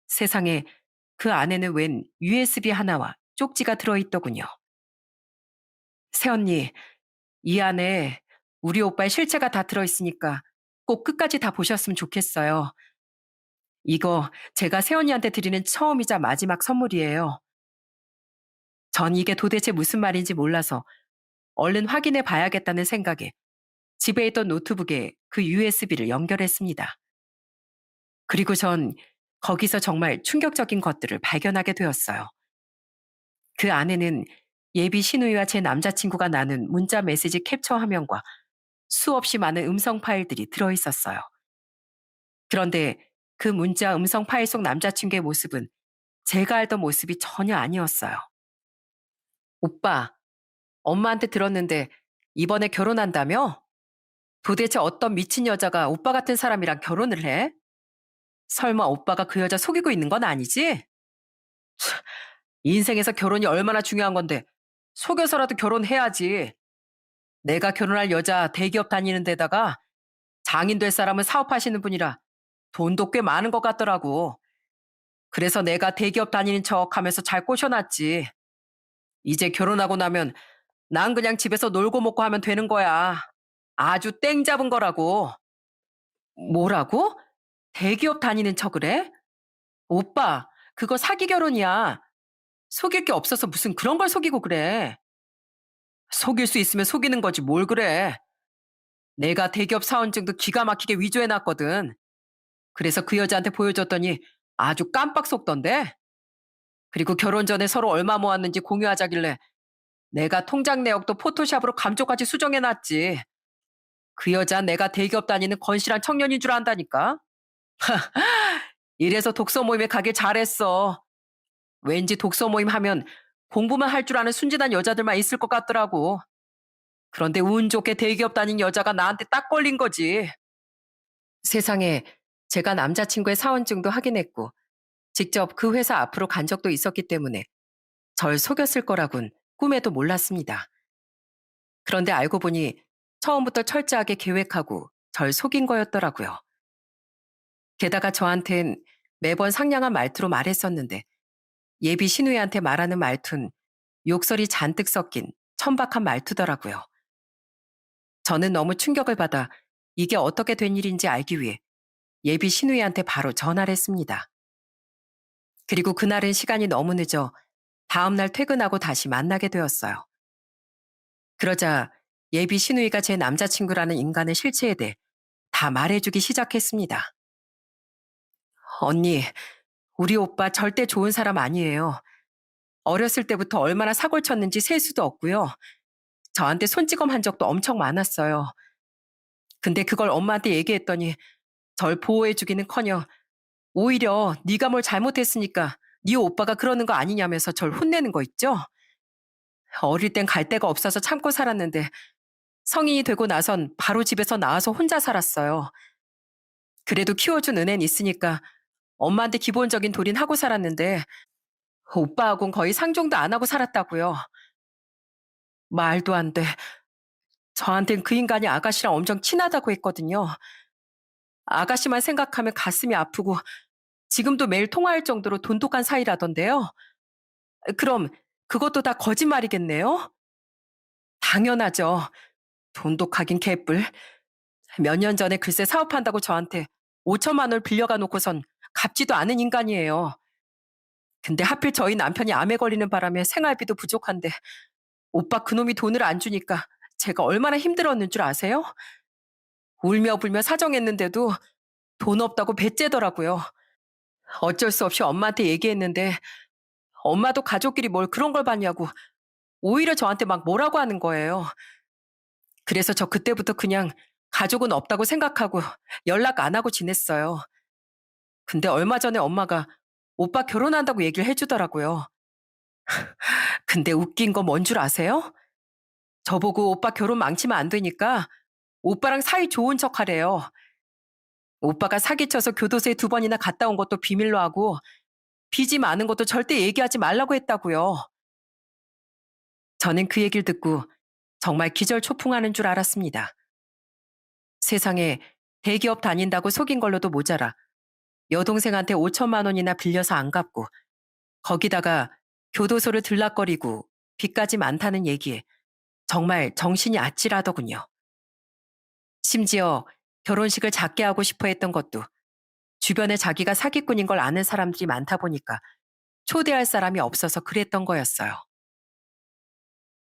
S1: 세상에 그 안에는 웬 USB 하나와 쪽지가 들어있더군요. 새언니, 이 안에 우리 오빠의 실체가 다 들어있으니까 꼭 끝까지 다 보셨으면 좋겠어요. 이거 제가 새언니한테 드리는 처음이자 마지막 선물이에요. 전 이게 도대체 무슨 말인지 몰라서 얼른 확인해 봐야겠다는 생각에 집에 있던 노트북에 그 USB를 연결했습니다. 그리고 전 거기서 정말 충격적인 것들을 발견하게 되었어요. 그 안에는 예비 시누이와 제 남자친구가 나눈 문자 메시지 캡처 화면과 수없이 많은 음성 파일들이 들어있었어요. 그런데 그 문자 음성 파일 속 남자친구의 모습은 제가 알던 모습이 전혀 아니었어요. 오빠, 엄마한테 들었는데 이번에 결혼한다며? 도대체 어떤 미친 여자가 오빠 같은 사람이랑 결혼을 해? 설마 오빠가 그 여자 속이고 있는 건 아니지? 인생에서 결혼이 얼마나 중요한 건데 속여서라도 결혼해야지. 내가 결혼할 여자 대기업 다니는 데다가 장인 될 사람은 사업하시는 분이라 돈도 꽤 많은 것 같더라고. 그래서 내가 대기업 다니는 척 하면서 잘 꼬셔놨지. 이제 결혼하고 나면 난 그냥 집에서 놀고 먹고 하면 되는 거야. 아주 땡 잡은 거라고. 뭐라고? 대기업 다니는 척을 해? 오빠, 그거 사기 결혼이야. 속일 게 없어서 무슨 그런 걸 속이고 그래. 속일 수 있으면 속이는 거지 뭘 그래. 내가 대기업 사원증도 기가 막히게 위조해놨거든. 그래서 그 여자한테 보여줬더니 아주 깜빡 속던데. 그리고 결혼 전에 서로 얼마 모았는지 공유하자길래 내가 통장 내역도 포토샵으로 감쪽같이 수정해놨지. 그 여자 내가 대기업 다니는 건실한 청년인 줄 안다니까. 이래서 독서 모임에 가길 잘했어. 왠지 독서 모임 하면 공부만 할 줄 아는 순진한 여자들만 있을 것 같더라고. 그런데 운 좋게 대기업 다닌 여자가 나한테 딱 걸린 거지. 세상에 제가 남자친구의 사원증도 확인했고 직접 그 회사 앞으로 간 적도 있었기 때문에 절 속였을 거라곤 꿈에도 몰랐습니다. 그런데 알고 보니 처음부터 철저하게 계획하고 절 속인 거였더라고요. 게다가 저한텐 매번 상냥한 말투로 말했었는데 예비 신우이한테 말하는 말투는 욕설이 잔뜩 섞인 천박한 말투더라고요. 저는 너무 충격을 받아 이게 어떻게 된 일인지 알기 위해 예비 신우이한테 바로 전화를 했습니다. 그리고 그날은 시간이 너무 늦어 다음날 퇴근하고 다시 만나게 되었어요. 그러자 예비 신우이가 제 남자친구라는 인간의 실체에 대해 다 말해주기 시작했습니다. 언니, 우리 오빠 절대 좋은 사람 아니에요. 어렸을 때부터 얼마나 사고를 쳤는지 셀 수도 없고요. 저한테 손찌검 한 적도 엄청 많았어요. 근데 그걸 엄마한테 얘기했더니 절 보호해주기는커녕 오히려 네가 뭘 잘못했으니까 네 오빠가 그러는 거 아니냐면서 절 혼내는 거 있죠? 어릴 땐 갈 데가 없어서 참고 살았는데 성인이 되고 나선 바로 집에서 나와서 혼자 살았어요. 그래도 키워준 은혜는 있으니까 엄마한테 기본적인 도리는 하고 살았는데 오빠하고는 거의 상종도 안 하고 살았다고요. 말도 안 돼. 저한텐 그 인간이 아가씨랑 엄청 친하다고 했거든요. 아가씨만 생각하면 가슴이 아프고 지금도 매일 통화할 정도로 돈독한 사이라던데요. 그럼 그것도 다 거짓말이겠네요? 당연하죠. 돈독하긴 개뿔. 몇 년 전에 글쎄 사업한다고 저한테 5천만 원을 빌려가 놓고선 갚지도 않은 인간이에요. 근데 하필 저희 남편이 암에 걸리는 바람에 생활비도 부족한데 오빠 그놈이 돈을 안 주니까 제가 얼마나 힘들었는 줄 아세요? 울며 불며 사정했는데도 돈 없다고 배째더라고요. 어쩔 수 없이 엄마한테 얘기했는데 엄마도 가족끼리 뭘 그런 걸 봤냐고 오히려 저한테 막 뭐라고 하는 거예요. 그래서 저 그때부터 그냥 가족은 없다고 생각하고 연락 안 하고 지냈어요. 근데 얼마 전에 엄마가 오빠 결혼한다고 얘기를 해주더라고요. 근데 웃긴 거 뭔 줄 아세요? 저보고 오빠 결혼 망치면 안 되니까 오빠랑 사이 좋은 척 하래요. 오빠가 사기쳐서 교도소에 2번이나 갔다 온 것도 비밀로 하고 빚이 많은 것도 절대 얘기하지 말라고 했다고요. 저는 그 얘기를 듣고 정말 기절초풍하는 줄 알았습니다. 세상에 대기업 다닌다고 속인 걸로도 모자라 여동생한테 5천만 원이나 빌려서 안 갚고 거기다가 교도소를 들락거리고 빚까지 많다는 얘기에 정말 정신이 아찔하더군요. 심지어 결혼식을 작게 하고 싶어 했던 것도 주변에 자기가 사기꾼인 걸 아는 사람들이 많다 보니까 초대할 사람이 없어서 그랬던 거였어요.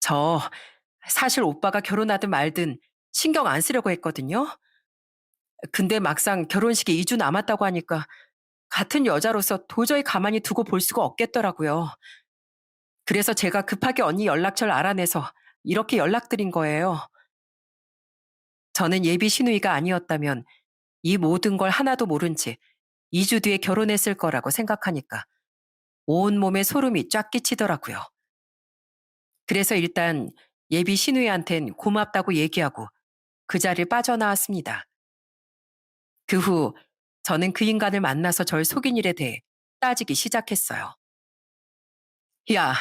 S1: 저 사실 오빠가 결혼하든 말든 신경 안 쓰려고 했거든요. 근데 막상 결혼식이 2주 남았다고 하니까 같은 여자로서 도저히 가만히 두고 볼 수가 없겠더라고요. 그래서 제가 급하게 언니 연락처를 알아내서 이렇게 연락드린 거예요. 저는 예비 시누이가 아니었다면 이 모든 걸 하나도 모른 채 2주 뒤에 결혼했을 거라고 생각하니까 온몸에 소름이 쫙 끼치더라고요. 그래서 일단 예비 시누이한텐 고맙다고 얘기하고 그 자리를 빠져나왔습니다. 그 후 저는 그 인간을 만나서 절 속인 일에 대해 따지기 시작했어요. 야,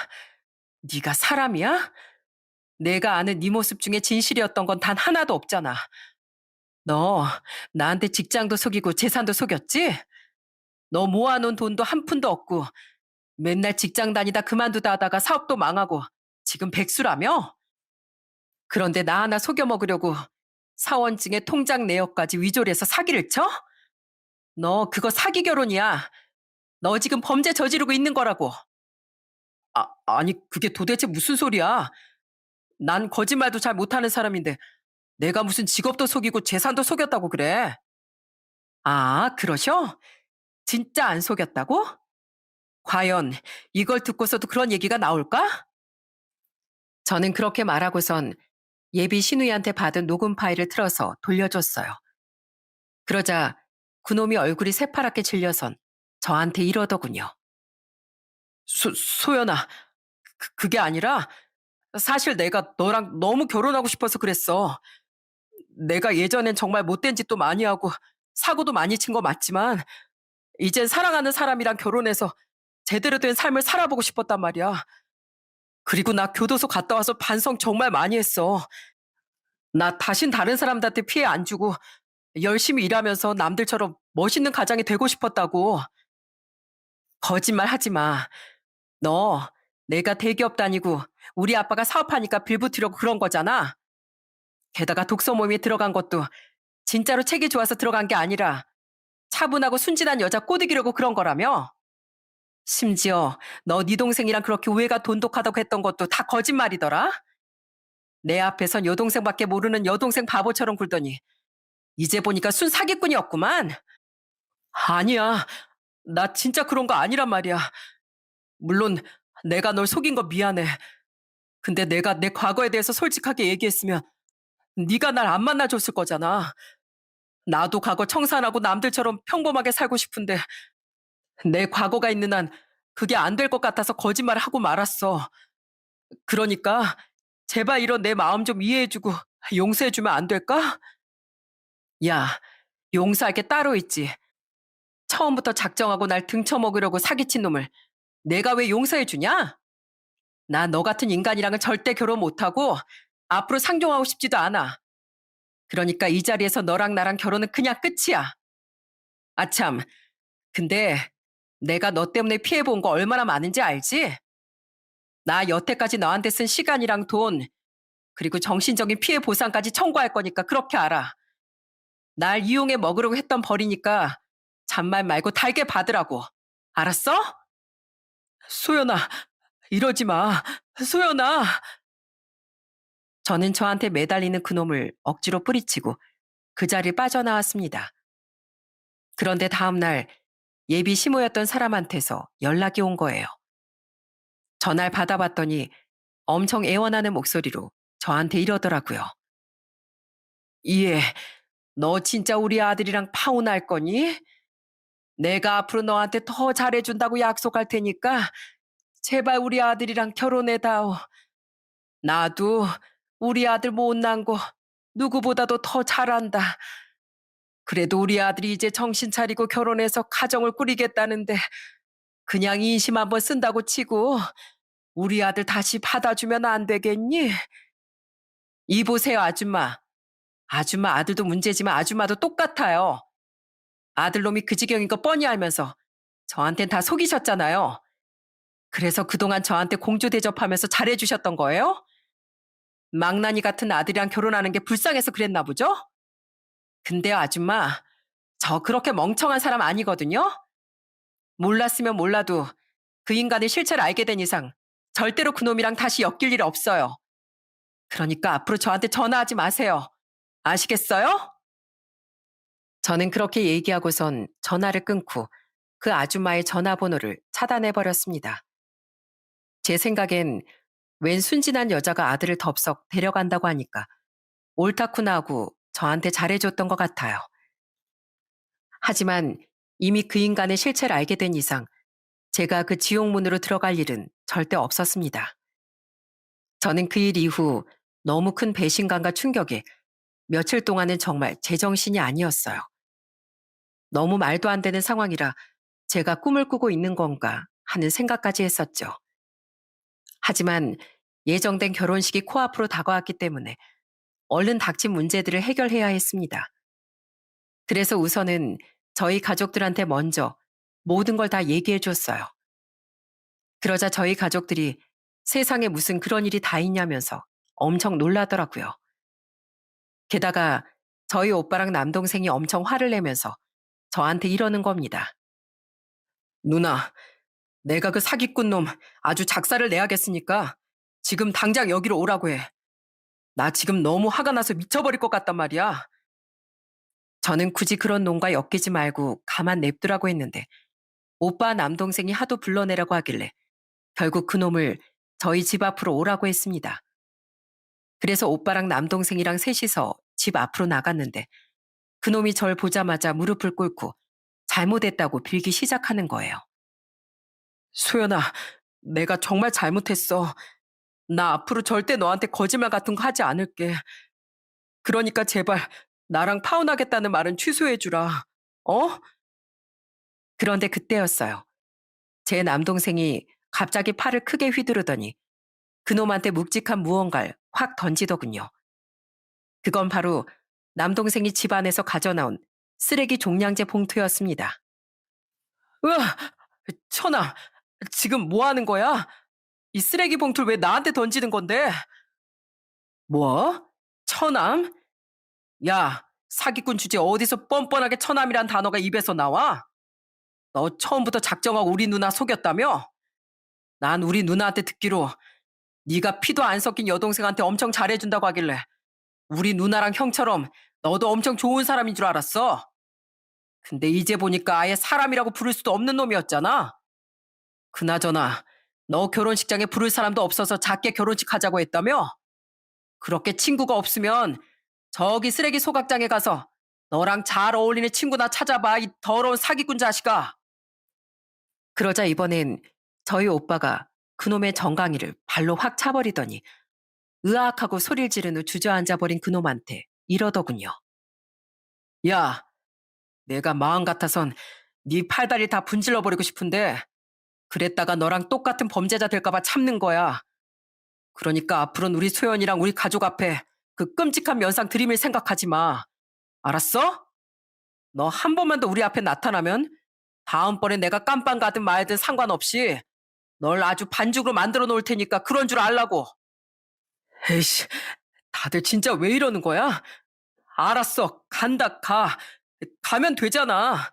S1: 네가 사람이야? 내가 아는 네 모습 중에 진실이었던 건 단 하나도 없잖아. 너 나한테 직장도 속이고 재산도 속였지? 너 모아놓은 돈도 한 푼도 없고 맨날 직장 다니다 그만두다 하다가 사업도 망하고 지금 백수라며? 그런데 나 하나 속여 먹으려고 사원증에 통장 내역까지 위조를 해서 사기를 쳐? 너 그거 사기 결혼이야. 너 지금 범죄 저지르고 있는 거라고. 아니 그게 도대체 무슨 소리야? 난 거짓말도 잘 못하는 사람인데 내가 무슨 직업도 속이고 재산도 속였다고 그래. 아, 그러셔? 진짜 안 속였다고? 과연 이걸 듣고서도 그런 얘기가 나올까? 저는 그렇게 말하고선 예비 신우이한테 받은 녹음 파일을 틀어서 돌려줬어요. 그러자 그놈이 얼굴이 새파랗게 질려선 저한테 이러더군요. 소연아, 그게 아니라 사실 내가 너랑 너무 결혼하고 싶어서 그랬어. 내가 예전엔 정말 못된 짓도 많이 하고 사고도 많이 친 거 맞지만 이젠 사랑하는 사람이랑 결혼해서 제대로 된 삶을 살아보고 싶었단 말이야. 그리고 나 교도소 갔다 와서 반성 정말 많이 했어. 나 다신 다른 사람들한테 피해 안 주고 열심히 일하면서 남들처럼 멋있는 가장이 되고 싶었다고. 거짓말 하지 마. 너 내가 대기업 다니고 우리 아빠가 사업하니까 빌붙으려고 그런 거잖아. 게다가 독서 모임에 들어간 것도 진짜로 책이 좋아서 들어간 게 아니라 차분하고 순진한 여자 꼬드기려고 그런 거라며. 심지어 너 네 동생이랑 그렇게 우애가 돈독하다고 했던 것도 다 거짓말이더라. 내 앞에선 여동생밖에 모르는 여동생 바보처럼 굴더니 이제 보니까 순 사기꾼이었구만. 아니야. 나 진짜 그런 거 아니란 말이야. 물론 내가 널 속인 거 미안해. 근데 내가 내 과거에 대해서 솔직하게 얘기했으면 네가 날 안 만나줬을 거잖아. 나도 과거 청산하고 남들처럼 평범하게 살고 싶은데 내 과거가 있는 한 그게 안 될 것 같아서 거짓말을 하고 말았어. 그러니까 제발 이런 내 마음 좀 이해해주고 용서해주면 안 될까? 야, 용서할 게 따로 있지. 처음부터 작정하고 날 등쳐먹으려고 사기친 놈을 내가 왜 용서해주냐? 나 너 같은 인간이랑은 절대 결혼 못하고 앞으로 상종하고 싶지도 않아. 그러니까 이 자리에서 너랑 나랑 결혼은 그냥 끝이야. 아참, 근데 내가 너 때문에 피해본 거 얼마나 많은지 알지? 나 여태까지 너한테 쓴 시간이랑 돈, 그리고 정신적인 피해 보상까지 청구할 거니까 그렇게 알아. 날 이용해 먹으려고 했던 벌이니까 잔말 말고 달게 받으라고. 알았어? 소연아, 이러지 마. 소연아. 저는 저한테 매달리는 그놈을 억지로 뿌리치고 그 자리를 빠져나왔습니다. 그런데 다음날 예비 시모였던 사람한테서 연락이 온 거예요. 전화를 받아봤더니 엄청 애원하는 목소리로 저한테 이러더라고요. 이해, 너 진짜 우리 아들이랑 파혼할 거니? 내가 앞으로 너한테 더 잘해준다고 약속할 테니까 제발 우리 아들이랑 결혼해다오. 나도 우리 아들 못난 거 누구보다도 더 잘한다. 그래도 우리 아들이 이제 정신 차리고 결혼해서 가정을 꾸리겠다는데 그냥 인심 한번 쓴다고 치고 우리 아들 다시 받아주면 안 되겠니? 이 보세요, 아줌마. 아줌마 아들도 문제지만 아줌마도 똑같아요. 아들놈이 그 지경인 거 뻔히 알면서 저한텐 다 속이셨잖아요. 그래서 그동안 저한테 공주 대접하면서 잘해주셨던 거예요? 망나니 같은 아들이랑 결혼하는 게 불쌍해서 그랬나 보죠? 근데요, 아줌마, 저 그렇게 멍청한 사람 아니거든요? 몰랐으면 몰라도 그 인간의 실체를 알게 된 이상 절대로 그놈이랑 다시 엮일 일 없어요. 그러니까 앞으로 저한테 전화하지 마세요. 아시겠어요? 저는 그렇게 얘기하고선 전화를 끊고 그 아줌마의 전화번호를 차단해버렸습니다. 제 생각엔 웬 순진한 여자가 아들을 덥석 데려간다고 하니까 옳다구나 하고 저한테 잘해줬던 것 같아요. 하지만 이미 그 인간의 실체를 알게 된 이상 제가 그 지옥문으로 들어갈 일은 절대 없었습니다. 저는 그 일 이후 너무 큰 배신감과 충격에 며칠 동안은 정말 제정신이 아니었어요. 너무 말도 안 되는 상황이라 제가 꿈을 꾸고 있는 건가 하는 생각까지 했었죠. 하지만 예정된 결혼식이 코앞으로 다가왔기 때문에 얼른 닥친 문제들을 해결해야 했습니다. 그래서 우선은 저희 가족들한테 먼저 모든 걸 다 얘기해 줬어요. 그러자 저희 가족들이 세상에 무슨 그런 일이 다 있냐면서 엄청 놀라더라고요. 게다가 저희 오빠랑 남동생이 엄청 화를 내면서 저한테 이러는 겁니다. 누나, 내가 그 사기꾼 놈 아주 작사를 내야겠으니까 지금 당장 여기로 오라고 해. 나 지금 너무 화가 나서 미쳐버릴 것 같단 말이야. 저는 굳이 그런 놈과 엮이지 말고 가만 냅두라고 했는데 오빠 남동생이 하도 불러내라고 하길래 결국 그놈을 저희 집 앞으로 오라고 했습니다. 그래서 오빠랑 남동생이랑 셋이서 집 앞으로 나갔는데 그놈이 절 보자마자 무릎을 꿇고 잘못했다고 빌기 시작하는 거예요. 소연아, 내가 정말 잘못했어. 나 앞으로 절대 너한테 거짓말 같은 거 하지 않을게. 그러니까 제발 나랑 파혼하겠다는 말은 취소해주라. 어? 그런데 그때였어요. 제 남동생이 갑자기 팔을 크게 휘두르더니 그놈한테 묵직한 무언가를 확 던지더군요. 그건 바로 남동생이 집 안에서 가져나온 쓰레기 종량제 봉투였습니다. 으아! 천아, 지금 뭐 하는 거야? 이 쓰레기 봉투를 왜 나한테 던지는 건데? 뭐? 처남? 야, 사기꾼 주제 어디서 뻔뻔하게 처남이란 단어가 입에서 나와? 너 처음부터 작정하고 우리 누나 속였다며? 난 우리 누나한테 듣기로 네가 피도 안 섞인 여동생한테 엄청 잘해준다고 하길래 우리 누나랑 형처럼 너도 엄청 좋은 사람인 줄 알았어. 근데 이제 보니까 아예 사람이라고 부를 수도 없는 놈이었잖아. 그나저나 너 결혼식장에 부를 사람도 없어서 작게 결혼식 하자고 했다며? 그렇게 친구가 없으면 저기 쓰레기 소각장에 가서 너랑 잘 어울리는 친구나 찾아봐, 이 더러운 사기꾼 자식아. 그러자 이번엔 저희 오빠가 그놈의 정강이를 발로 확 차버리더니 으악하고 소리를 지른 후 주저앉아버린 그놈한테 이러더군요. 야, 내가 마음 같아선 네 팔다리 다 분질러버리고 싶은데 그랬다가 너랑 똑같은 범죄자 될까봐 참는 거야. 그러니까 앞으로는 우리 소연이랑 우리 가족 앞에 그 끔찍한 면상 들이밀 생각하지 마. 알았어? 너 한 번만 더 우리 앞에 나타나면 다음번에 내가 깜빵 가든 말든 상관없이 널 아주 반죽으로 만들어 놓을 테니까 그런 줄 알라고. 에이씨, 다들 진짜 왜 이러는 거야? 알았어, 간다, 가. 가면 되잖아.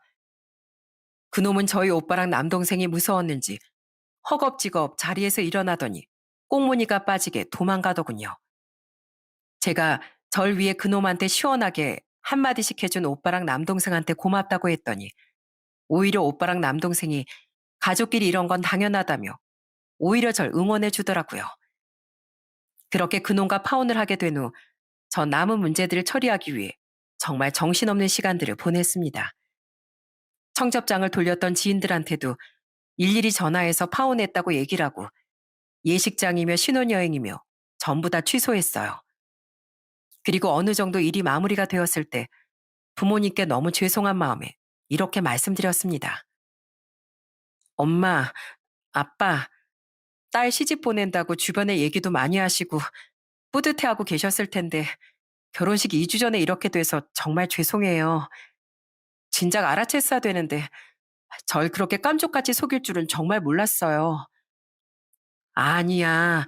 S1: 그놈은 저희 오빠랑 남동생이 무서웠는지 허겁지겁 자리에서 일어나더니 꽁무니가 빠지게 도망가더군요. 제가 절 위해 그놈한테 시원하게 한마디씩 해준 오빠랑 남동생한테 고맙다고 했더니 오히려 오빠랑 남동생이 가족끼리 이런 건 당연하다며 오히려 절 응원해 주더라고요. 그렇게 그놈과 파혼을 하게 된 후 전 남은 문제들을 처리하기 위해 정말 정신없는 시간들을 보냈습니다. 청첩장을 돌렸던 지인들한테도 일일이 전화해서 파혼했다고 얘기를 하고 예식장이며 신혼여행이며 전부 다 취소했어요. 그리고 어느 정도 일이 마무리가 되었을 때 부모님께 너무 죄송한 마음에 이렇게 말씀드렸습니다. 엄마, 아빠, 딸 시집 보낸다고 주변에 얘기도 많이 하시고 뿌듯해하고 계셨을 텐데 결혼식 2주 전에 이렇게 돼서 정말 죄송해요. 진작 알아챘어야 되는데 절 그렇게 깜짝같이 속일 줄은 정말 몰랐어요. 아니야.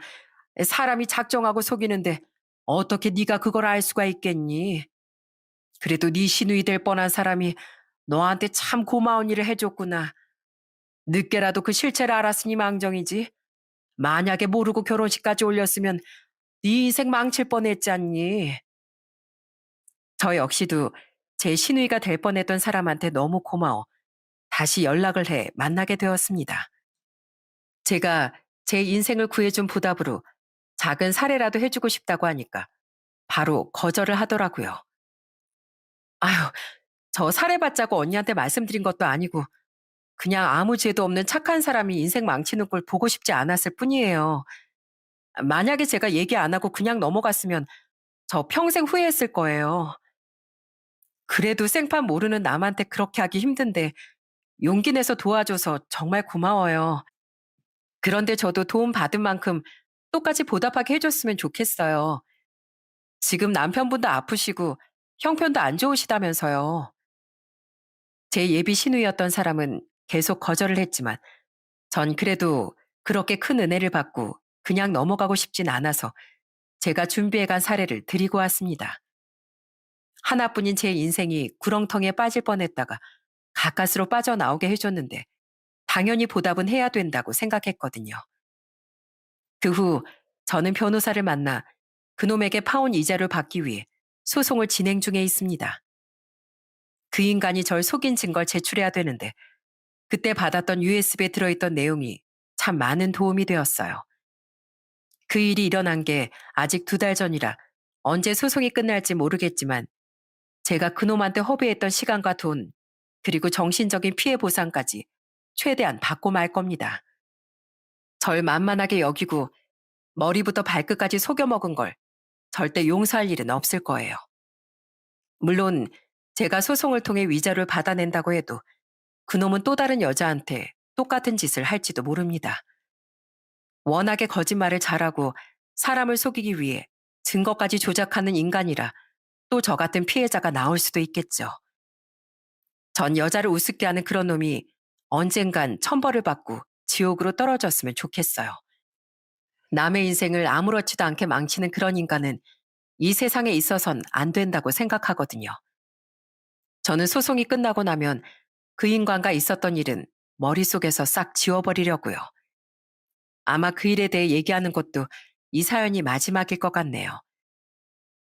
S1: 사람이 작정하고 속이는데 어떻게 네가 그걸 알 수가 있겠니? 그래도 네 시누이 될 뻔한 사람이 너한테 참 고마운 일을 해줬구나. 늦게라도 그 실체를 알았으니 망정이지. 만약에 모르고 결혼식까지 올렸으면 네 인생 망칠 뻔했잖니. 저 역시도 제 시누이가 될 뻔했던 사람한테 너무 고마워 다시 연락을 해 만나게 되었습니다. 제가 제 인생을 구해준 보답으로 작은 사례라도 해주고 싶다고 하니까 바로 거절을 하더라고요. 아휴, 저 사례받자고 언니한테 말씀드린 것도 아니고 그냥 아무 죄도 없는 착한 사람이 인생 망치는 걸 보고 싶지 않았을 뿐이에요. 만약에 제가 얘기 안 하고 그냥 넘어갔으면 저 평생 후회했을 거예요. 그래도 생판 모르는 남한테 그렇게 하기 힘든데 용기 내서 도와줘서 정말 고마워요. 그런데 저도 도움 받은 만큼 똑같이 보답하게 해줬으면 좋겠어요. 지금 남편분도 아프시고 형편도 안 좋으시다면서요. 제 예비 시누이였던 사람은 계속 거절을 했지만 전 그래도 그렇게 큰 은혜를 받고 그냥 넘어가고 싶진 않아서 제가 준비해간 사례를 드리고 왔습니다. 하나뿐인 제 인생이 구렁텅이에 빠질 뻔했다가 가까스로 빠져나오게 해줬는데 당연히 보답은 해야 된다고 생각했거든요. 그 후 저는 변호사를 만나 그놈에게 파온 이자를 받기 위해 소송을 진행 중에 있습니다. 그 인간이 절 속인 증거를 제출해야 되는데 그때 받았던 USB에 들어있던 내용이 참 많은 도움이 되었어요. 그 일이 일어난 게 아직 2달 전이라 언제 소송이 끝날지 모르겠지만 제가 그놈한테 허비했던 시간과 돈, 그리고 정신적인 피해 보상까지 최대한 받고 말 겁니다. 절 만만하게 여기고 머리부터 발끝까지 속여먹은 걸 절대 용서할 일은 없을 거예요. 물론 제가 소송을 통해 위자료를 받아낸다고 해도 그놈은 또 다른 여자한테 똑같은 짓을 할지도 모릅니다. 워낙에 거짓말을 잘하고 사람을 속이기 위해 증거까지 조작하는 인간이라 또 저 같은 피해자가 나올 수도 있겠죠. 전 여자를 우습게 하는 그런 놈이 언젠간 천벌을 받고 지옥으로 떨어졌으면 좋겠어요. 남의 인생을 아무렇지도 않게 망치는 그런 인간은 이 세상에 있어선 안 된다고 생각하거든요. 저는 소송이 끝나고 나면 그 인간과 있었던 일은 머릿속에서 싹 지워버리려고요. 아마 그 일에 대해 얘기하는 것도 이 사연이 마지막일 것 같네요.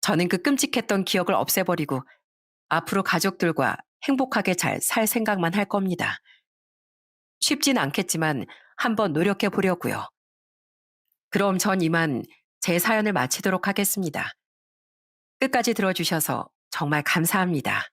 S1: 저는 그 끔찍했던 기억을 없애버리고 앞으로 가족들과 행복하게 잘 살 생각만 할 겁니다. 쉽진 않겠지만 한번 노력해 보려고요. 그럼 전 이만 제 사연을 마치도록 하겠습니다. 끝까지 들어주셔서 정말 감사합니다.